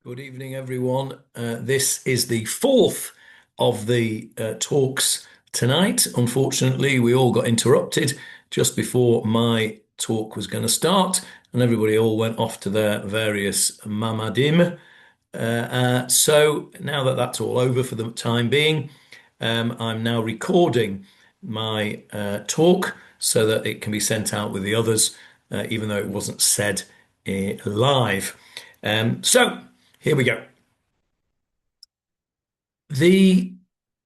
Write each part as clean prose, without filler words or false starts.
Good evening, everyone. This is the fourth of the talks tonight. Unfortunately, we all got interrupted just before my talk was going to start, and everybody all went off to their various mamadim. So now that that's all over for the time being, I'm now recording my talk so that it can be sent out with the others, even though it wasn't said live. So here we go. The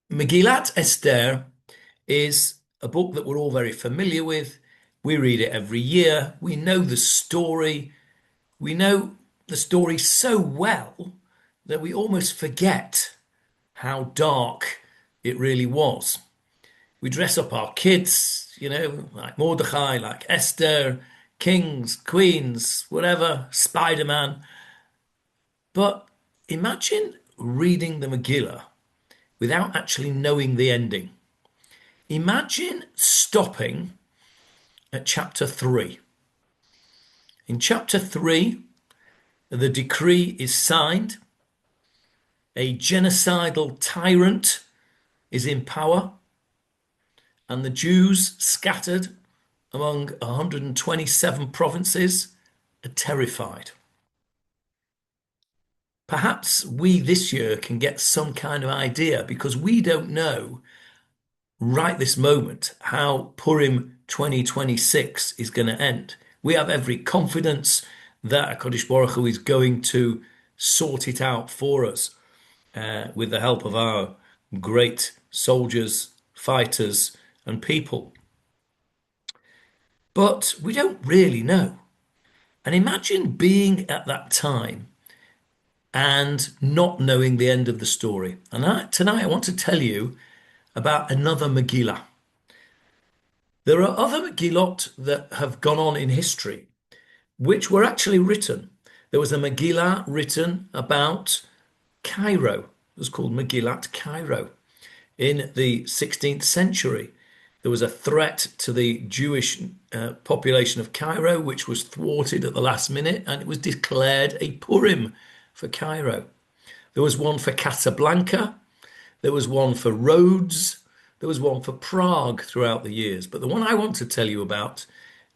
Megillat Esther is a book that we're all very familiar with. We read it every year. We know the story. We know the story so well that we almost forget how dark it really was. We dress up our kids, like Mordecai, like Esther, kings, queens, whatever, Spider-Man. But imagine reading the Megillah without actually knowing the ending. Imagine stopping at chapter 3. In chapter 3, the decree is signed. A genocidal tyrant is in power, and the Jews scattered among 127 provinces are terrified. Perhaps we this year can get some kind of idea because we don't know right this moment how Purim 2026 is going to end. We have every confidence that HaKadosh Baruch Hu is going to sort it out for us with the help of our great soldiers, fighters, and people. But we don't really know. And imagine being at that time and not knowing the end of the story. And tonight I want to tell you about another Megillah. There are other Megillot that have gone on in history, which were actually written. There was a Megillah written about Cairo. It was called Megillat Cairo. In the 16th century, there was a threat to the Jewish population of Cairo, which was thwarted at the last minute, and it was declared a Purim for Cairo. There was one for Casablanca. There was one for Rhodes. There was one for Prague throughout the years. But the one I want to tell you about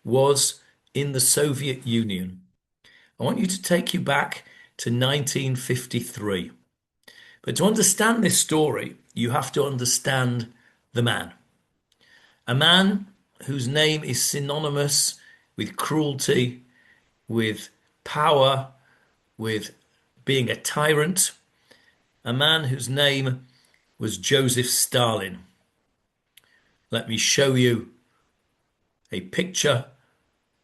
was in the Soviet Union. I want you to take you back to 1953. But to understand this story, you have to understand the man. A man whose name is synonymous with cruelty, with power, with being a tyrant. A man whose name was Joseph Stalin. Let me show you a picture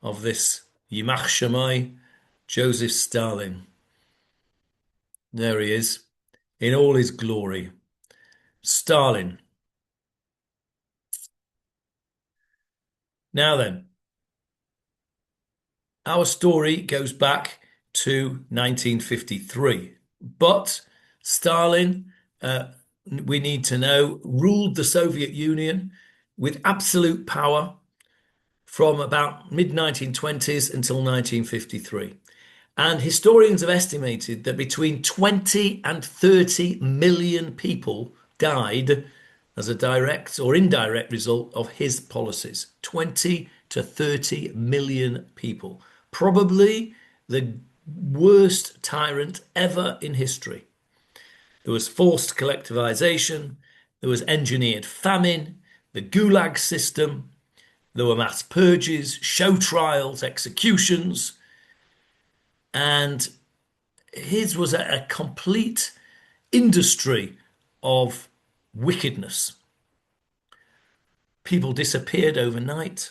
of this Yimach Shammai, Joseph Stalin. There he is, in all his glory. Stalin. Now then, our story goes back to 1953, but Stalin, we need to know, ruled the Soviet Union with absolute power from about mid-1920s until 1953. And historians have estimated that between 20 and 30 million people died as a direct or indirect result of his policies. 20 to 30 million people. Probably the worst tyrant ever in history. There was forced collectivization. There was engineered famine, the Gulag system. There were mass purges, show trials, executions. And his was a complete industry of wickedness. People disappeared overnight.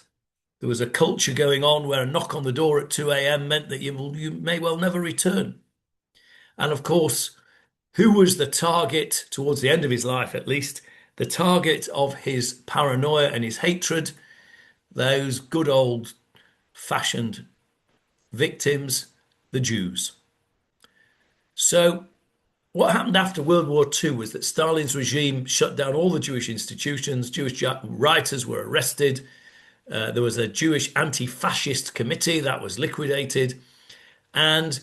There was a culture going on where a knock on the door at 2 a.m. meant that you may well never return. And of course, who was the target, towards the end of his life at least, the target of his paranoia and his hatred? Those good old-fashioned victims, the Jews. So what happened after World War II was that Stalin's regime shut down all the Jewish institutions. Jewish writers were arrested. There was a Jewish anti-fascist committee that was liquidated. And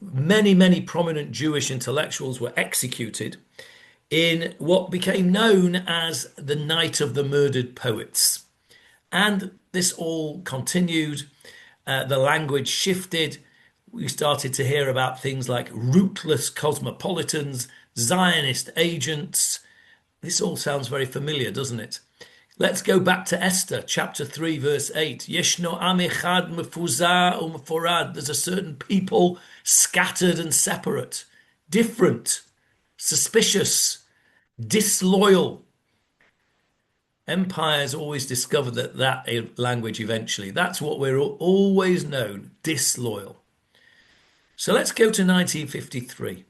many, many prominent Jewish intellectuals were executed in what became known as the Night of the Murdered Poets. And this all continued. The language shifted. We started to hear about things like rootless cosmopolitans, Zionist agents. This all sounds very familiar, doesn't it? Let's go back to Esther, chapter 3, verse 8. Yeshno am echad mefuzah u'meforad. There's a certain people scattered and separate, different, suspicious, disloyal. Empires always discover that language eventually. That's what we're always known, disloyal. So let's go to 1953.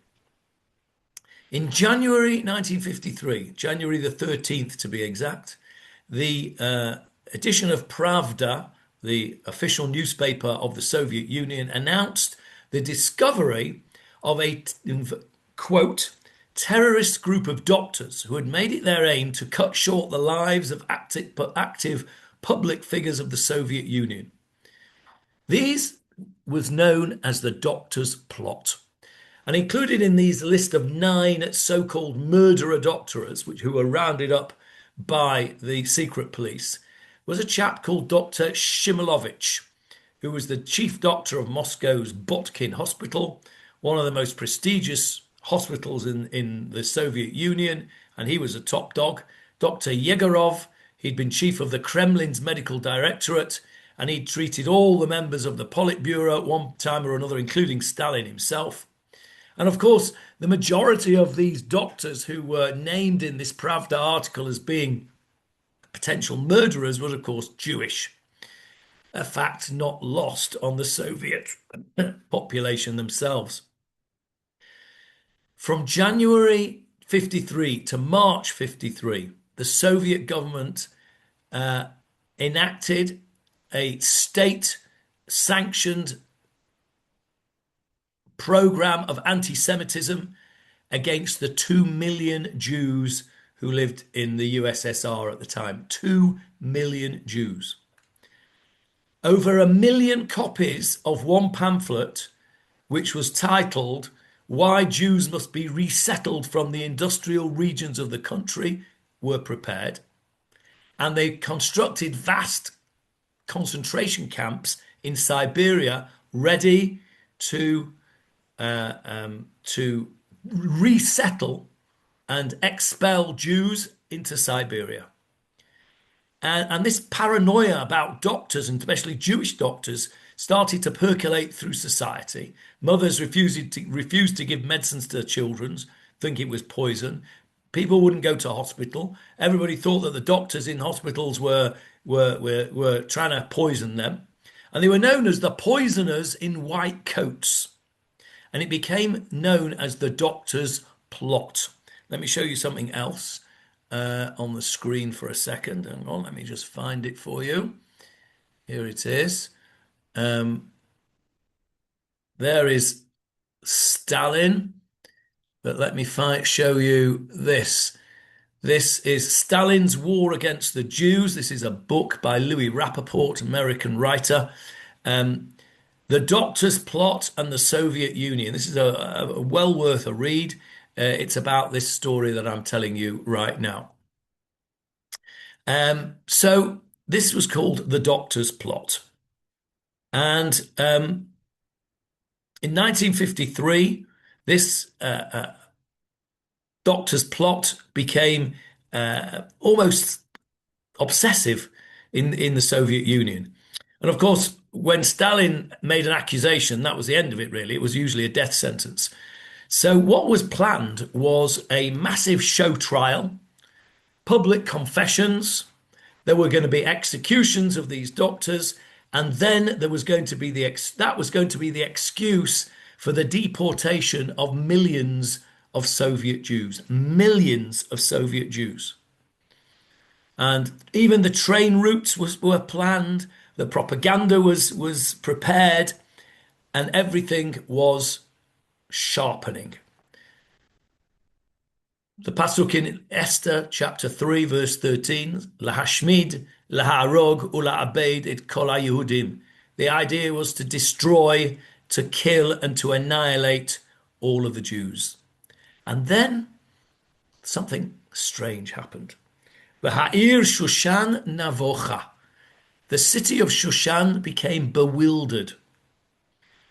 In January 1953, January the 13th to be exact, the edition of Pravda, the official newspaper of the Soviet Union, announced the discovery of a, quote, terrorist group of doctors who had made it their aim to cut short the lives of active public figures of the Soviet Union. These was known as the Doctors' Plot. And included in these list of 9 so-called murderer doctors, who were rounded up by the secret police, was a chap called Dr. Shimolovich, who was the chief doctor of Moscow's Botkin Hospital, one of the most prestigious hospitals in the Soviet Union, and he was a top dog. Dr. Yegorov, he'd been chief of the Kremlin's medical directorate, and he'd treated all the members of the Politburo at one time or another, including Stalin himself. And of course, the majority of these doctors who were named in this Pravda article as being potential murderers was, of course, Jewish. A fact not lost on the Soviet population themselves. From January 53 to March 53, the Soviet government enacted a state-sanctioned program of anti-Semitism against the 2 million Jews who lived in the USSR at the time. 2 million Jews. Over 1 million copies of one pamphlet, which was titled "Why Jews Must Be Resettled from the Industrial Regions of the Country," were prepared. And they constructed vast concentration camps in Siberia ready to resettle and expel Jews into Siberia. And this paranoia about doctors, and especially Jewish doctors, started to percolate through society. Mothers refused to give medicines to their children, think it was poison. People wouldn't go to hospital. Everybody thought that the doctors in hospitals were trying to poison them. And they were known as the poisoners in white coats. And it became known as the Doctor's Plot. Let me show you something else on the screen for a second. Hang on, let me just find it for you. Here it is. There is Stalin. But let me show you this. This is Stalin's War Against the Jews. This is a book by Louis Rappaport, American writer. The Doctor's Plot and the Soviet Union. This is a well worth a read. It's about this story that I'm telling you right now. So this was called The Doctor's Plot. And in 1953, this Doctor's Plot became almost obsessive in the Soviet Union. And of course, when Stalin made an accusation, that was the end of it, really. It was usually a death sentence. So what was planned was a massive show trial, public confessions. There were going to be executions of these doctors, and then there was going to be that was going to be the excuse for the deportation of millions of Soviet Jews. Millions of Soviet Jews. And even the train routes were planned. The propaganda was prepared, and everything was sharpening. The pasuk in Esther chapter 3 verse 13, Lahashmid, Laharog, Ula'abeid et kol Yehudim. The idea was to destroy to kill and to annihilate all of the Jews. And then something strange happened. V'ha'ir Shushan navocha. The city of Shushan became bewildered.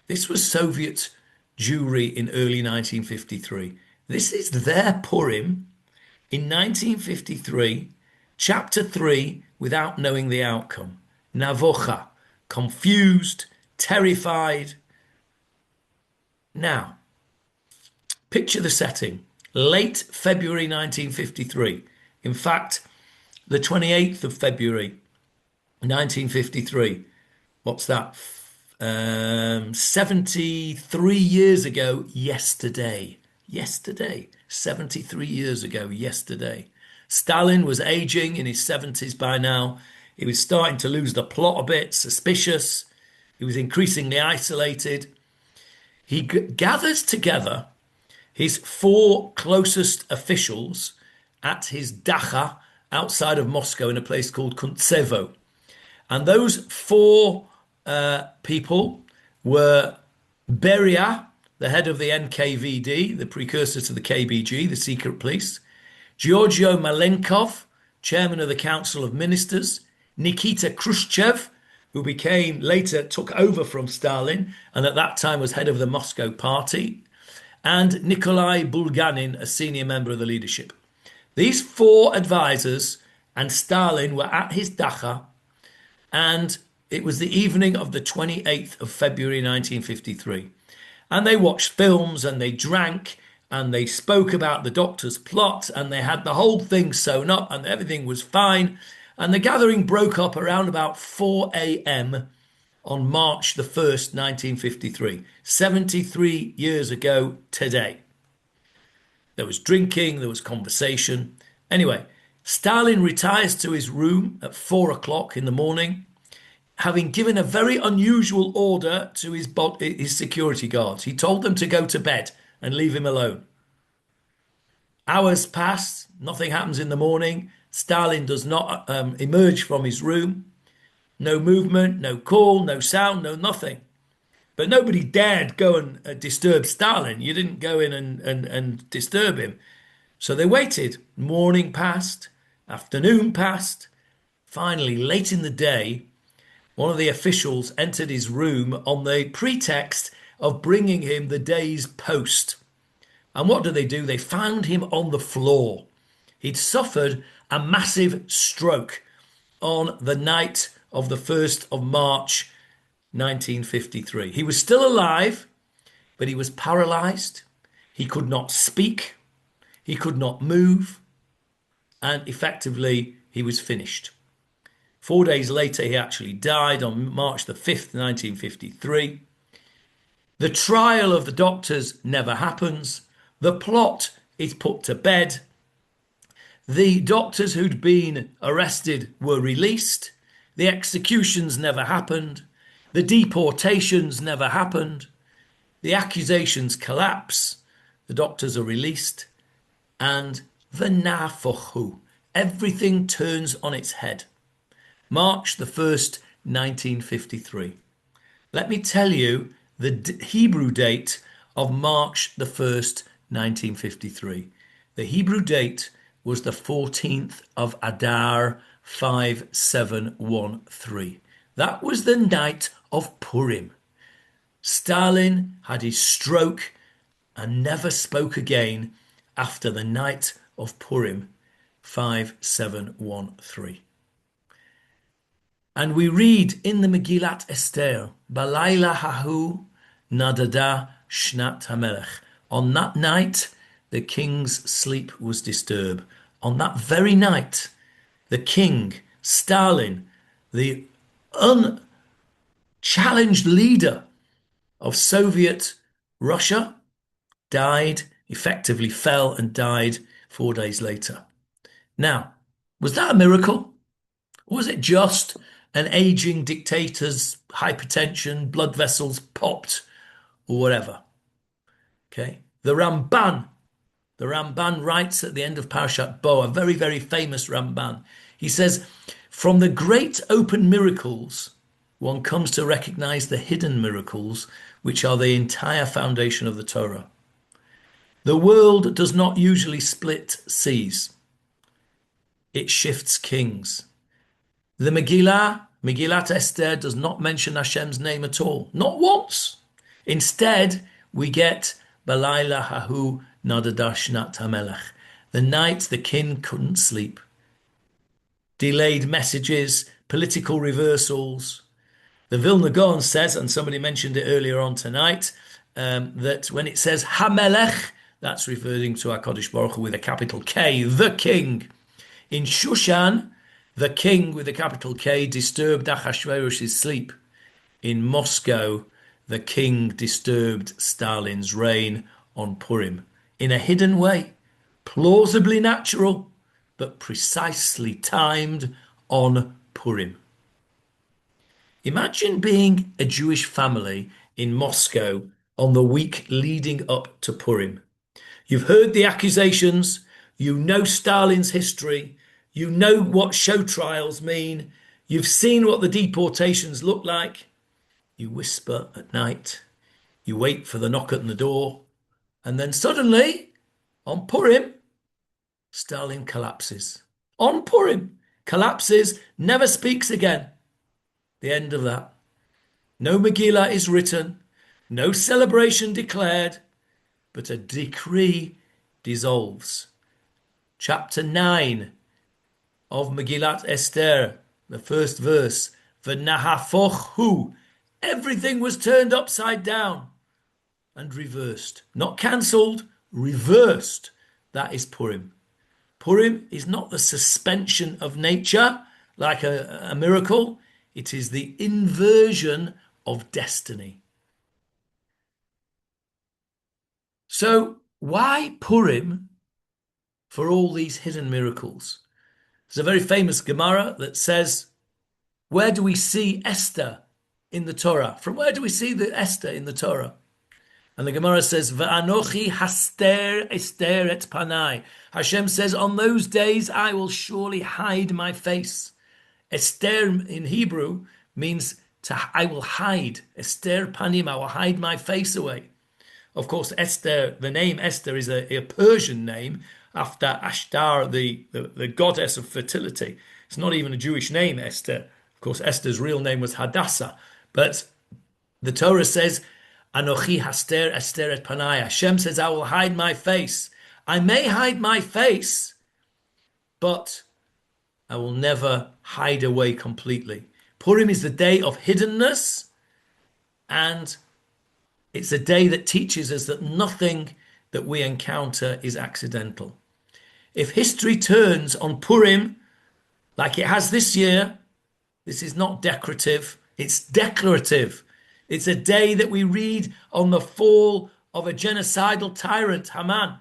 This was Soviet Jewry in early 1953. This is their Purim in 1953, chapter 3, without knowing the outcome. Navocha, confused, terrified. Now, picture the setting. Late February 1953. In fact, the 28th of February 1953. What's that? 73 years ago yesterday. Yesterday. 73 years ago yesterday. Stalin was aging in his 70s by now. He was starting to lose the plot a bit, suspicious. He was increasingly isolated. He gathers together his four closest officials at his dacha outside of Moscow in a place called Kuntsevo. And those four people were Beria, the head of the NKVD, the precursor to the KBG, the secret police, Giorgio Malenkov, chairman of the Council of Ministers, Nikita Khrushchev, who later took over from Stalin and at that time was head of the Moscow party, and Nikolai Bulganin, a senior member of the leadership. These four advisors and Stalin were at his dacha, and it was the evening of the 28th of February 1953. And they watched films and they drank and they spoke about the doctor's plot and they had the whole thing sewn up and everything was fine. And the gathering broke up around about 4 a.m. on March the 1st, 1953, 73 years ago today. There was drinking, there was conversation. Anyway, Stalin retires to his room at 4 o'clock in the morning, having given a very unusual order to his security guards. He told them to go to bed and leave him alone. Hours pass, nothing happens in the morning. Stalin does not emerge from his room. No movement, no call, no sound, no nothing. But nobody dared go and disturb Stalin. You didn't go in and disturb him. So they waited. Morning passed, afternoon passed. Finally, late in the day, one of the officials entered his room on the pretext of bringing him the day's post. And what did they do? They found him on the floor. He'd suffered a massive stroke on the night of the 1st of March 1953. He was still alive, but he was paralyzed. He could not speak. He could not move. And effectively, he was finished. 4 days later, he actually died on March the 5th, 1953. The trial of the doctors never happens. The plot is put to bed. The doctors who'd been arrested were released. The executions never happened. The deportations never happened. The accusations collapse. The doctors are released. And v'nafochu. Everything turns on its head. March the 1st, 1953. Let me tell you the Hebrew date of March the 1st, 1953. The Hebrew date was the 14th of Adar 5713. That was the night of Purim. Stalin had his stroke and never spoke again after the night of Purim 5713. And we read in the Megillat Esther, Balayla hahu nadada shnat hamelech. On that night, the king's sleep was disturbed. On that very night, the king, Stalin, the unchallenged leader of Soviet Russia, died, effectively fell and died 4 days later. Now, was that a miracle? Or was it just an aging dictator's hypertension, blood vessels popped, or whatever? Okay. The Ramban writes at the end of Parashat Bo, a very, very famous Ramban. He says, from the great open miracles one comes to recognize the hidden miracles, which are the entire foundation of the Torah. The world does not usually split seas. It shifts kings. The Megillat Esther, does not mention Hashem's name at all. Not once. Instead, we get Balayla Hahu Nadada Shnat HaMelech. The night the king couldn't sleep. Delayed messages, political reversals. The Vilna Gaon says, and somebody mentioned it earlier on tonight, that when it says HaMelech, that's referring to HaKadosh Baruch Hu with a capital K, the king. In Shushan, the king with a capital K disturbed Achashverosh's sleep. In Moscow, the king disturbed Stalin's reign on Purim in a hidden way, plausibly natural, but precisely timed on Purim. Imagine being a Jewish family in Moscow on the week leading up to Purim. You've heard the accusations, you know Stalin's history, you know what show trials mean, you've seen what the deportations look like. You whisper at night, you wait for the knock at the door, and then suddenly, on Purim, Stalin collapses. On Purim, collapses, never speaks again. The end of that. No Megillah is written, no celebration declared, but a decree dissolves. Chapter 9 of Megillat Esther, the first verse, V'nahafoch hu, everything was turned upside down and reversed. Not cancelled, reversed. That is Purim. Purim is not the suspension of nature like a miracle. It is the inversion of destiny. So why Purim for all these hidden miracles? There's a very famous Gemara that says, where do we see Esther in the Torah? From where do we see the Esther in the Torah? And the Gemara says, Va'anochi haster Esther et panai. Hashem says, on those days I will surely hide my face. Esther in Hebrew means I will hide. Esther panim, I will hide my face away. Of course, Esther, the name Esther is a Persian name after Ashtar, the goddess of fertility. It's not even a Jewish name, Esther. Of course, Esther's real name was Hadassah. But the Torah says, Anochi haster Esther et panai. Hashem says, I will hide my face. I may hide my face, but I will never hide away completely. Purim is the day of hiddenness, and it's a day that teaches us that nothing that we encounter is accidental. If history turns on Purim, like it has this year, this is not decorative, it's declarative. It's a day that we read on the fall of a genocidal tyrant, Haman.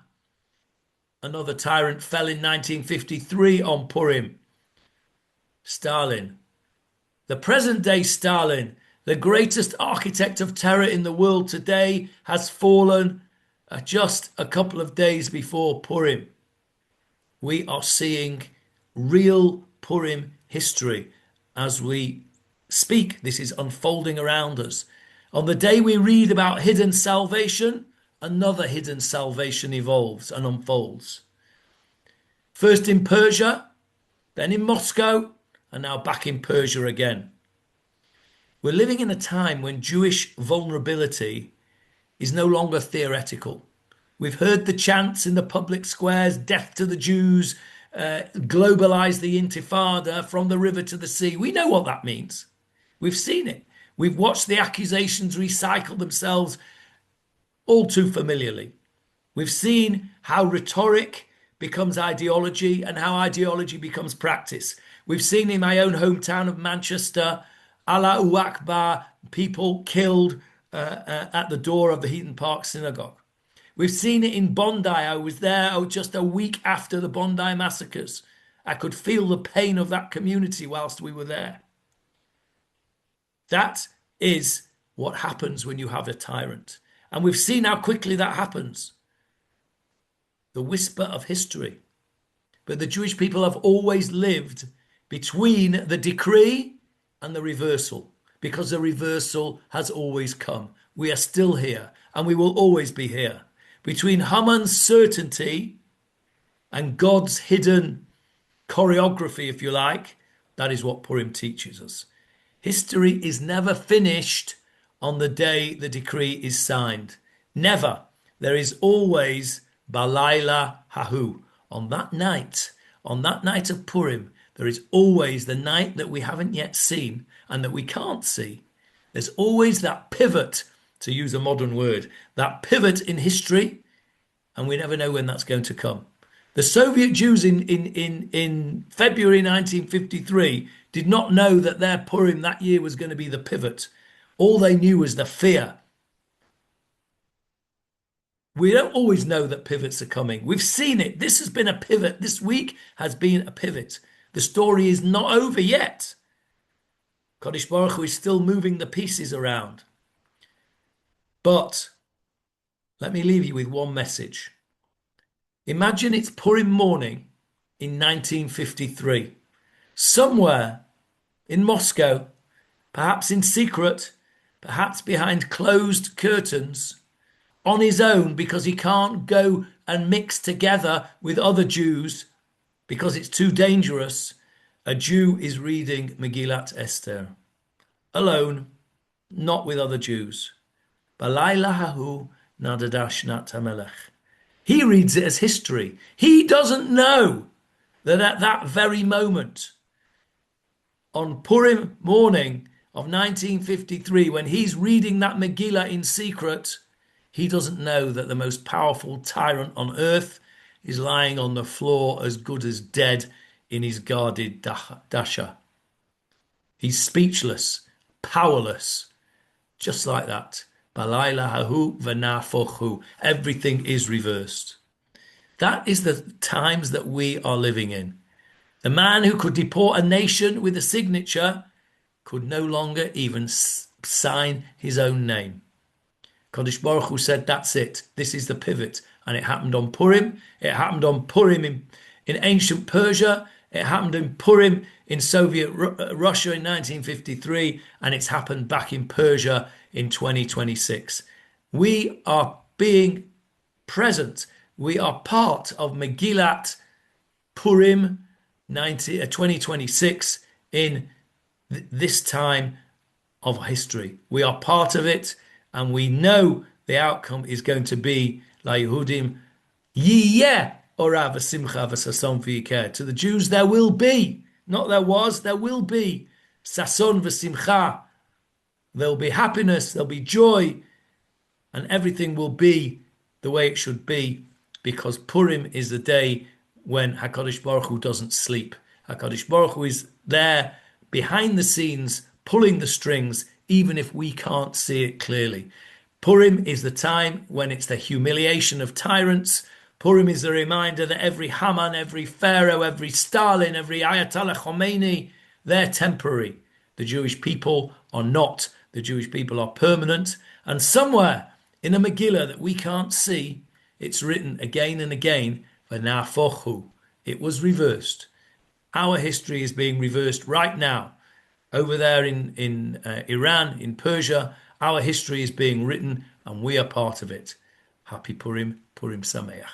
Another tyrant fell in 1953 on Purim. Stalin. The present day Stalin, the greatest architect of terror in the world today, has fallen just a couple of days before Purim. We are seeing real Purim history as we speak. This is unfolding around us. On the day we read about hidden salvation, another hidden salvation evolves and unfolds. First in Persia, then in Moscow, and now back in Persia again. We're living in a time when Jewish vulnerability is no longer theoretical. We've heard the chants in the public squares, death to the Jews, globalize the intifada from the river to the sea. We know what that means. We've seen it. We've watched the accusations recycle themselves all too familiarly. We've seen how rhetoric becomes ideology and how ideology becomes practice. We've seen in my own hometown of Manchester, Allahu Akbar, people killed at the door of the Heaton Park Synagogue. We've seen it in Bondi. I was there just a week after the Bondi massacres. I could feel the pain of that community whilst we were there. That is what happens when you have a tyrant. And we've seen how quickly that happens. The whisper of history. But the Jewish people have always lived between the decree and the reversal, because a reversal has always come. We are still here and we will always be here. Between Haman's certainty and God's hidden choreography, if you like, that is what Purim teaches us. History is never finished on the day the decree is signed. Never. There is always Balayla Hahu. On that night of Purim, there is always the night that we haven't yet seen and that we can't see. There's always that pivot, to use a modern word, that pivot in history, and we never know when that's going to come. The Soviet Jews in February 1953 did not know that their Purim that year was going to be the pivot. All they knew was the fear. We don't always know that pivots are coming. We've seen it. This has been a pivot. This week has been a pivot. The story is not over yet. Kadosh Baruch Hu is still moving the pieces around. But let me leave you with one message. Imagine it's Purim morning in 1953. Somewhere in Moscow, perhaps in secret, perhaps behind closed curtains, on his own because he can't go and mix together with other Jews because it's too dangerous, a Jew is reading Megillat Esther. Alone, not with other Jews. Balayla hahu nadadash nat hamelech. He reads it as history. He doesn't know that at that very moment, on Purim morning of 1953, when he's reading that Megillah in secret, he doesn't know that the most powerful tyrant on earth is lying on the floor as good as dead in his guarded dasha. He's speechless, powerless, just like that. Balayla hahu v'nafochu. Everything is reversed. That is the times that we are living in. The man who could deport a nation with a signature could no longer even sign his own name. Kadosh Baruch Hu said, that's it. This is the pivot. And it happened on Purim. It happened on Purim in ancient Persia. It happened in Purim in Soviet Russia in 1953. And it's happened back in Persia in 2026. We are being present. We are part of Megillat Purim 2026 in this time of history. We are part of it. And we know the outcome is going to be La Yehudim Yiyeh Ora v'Simcha v'Sason v'Yikeh. To the Jews there will be, not there was, there will be Sason v'Simcha. There'll be happiness, there'll be joy, and everything will be the way it should be, because Purim is the day when HaKadosh Baruch Hu doesn't sleep. HaKadosh Baruch Hu is there behind the scenes, pulling the strings, even if we can't see it clearly. Purim is the time when it's the humiliation of tyrants. Purim is the reminder that every Haman, every Pharaoh, every Stalin, every Ayatollah Khomeini, they're temporary. The Jewish people are not. The Jewish people are permanent. And somewhere in a Megillah that we can't see, it's written again and again, V'nafochu. It was reversed. Our history is being reversed right now. Over there in Iran, in Persia, our history is being written and we are part of it. Happy Purim, Purim Sameach.